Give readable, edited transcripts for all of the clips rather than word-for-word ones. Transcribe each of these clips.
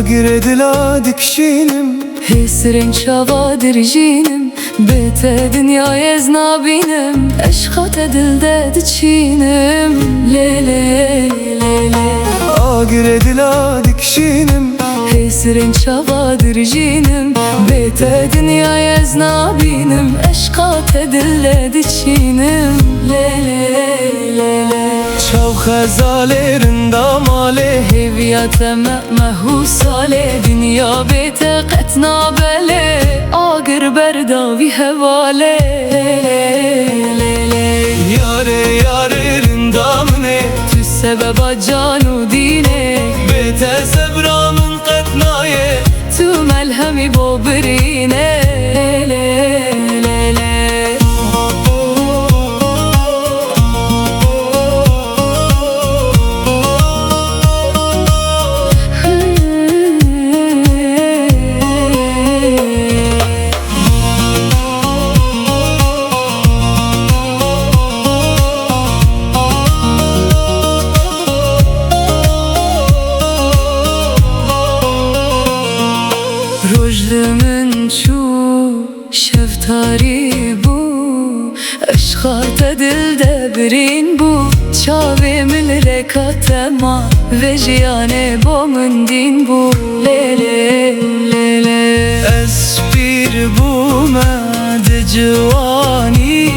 Agredila dikşinim Hesrin şava dirjinim Bete dünyaya znabinem Eşkat edilde diçinim Le le le le Agredila dikşinim Hesrin şava dirjinim Bete dünyaya znabinim Eşkat edilde diçinim Le le le le Çav xezalerin damale Heviyate mehusale Dünya bete qetna bele Agir berdavi hevale Yare yarerin damne Tu sebeba canu dine Bete sebramın qetnaye Tu melhemi bo birine Rojlümün çu şeftari bu Eşkat edilde birin bu Çavimil rekatema Ve jiyane bomun din bu Le le le le Espir bu de civani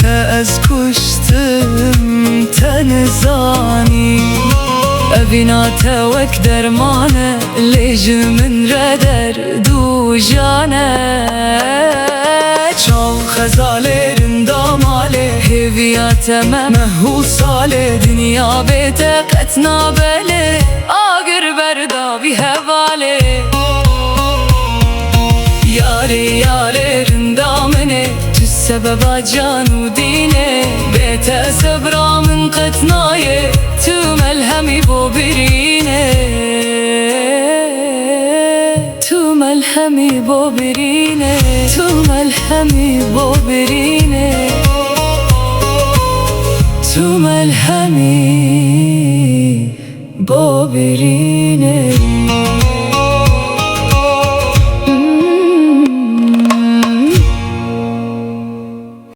Te ez kuştum te nizani Evina tevek dermane Lejmin reder du jane Çav xezalerin damale Heviyate mehusale Dünya bete qetna bele Agir berdavi hevale Yari yarerin damene Tu sebeba canu dine Bete sebramın qetnaye Tu melhemi bo birine Tu melhemi bo birine Tu melhemi bo birine Tu melhemi bo birine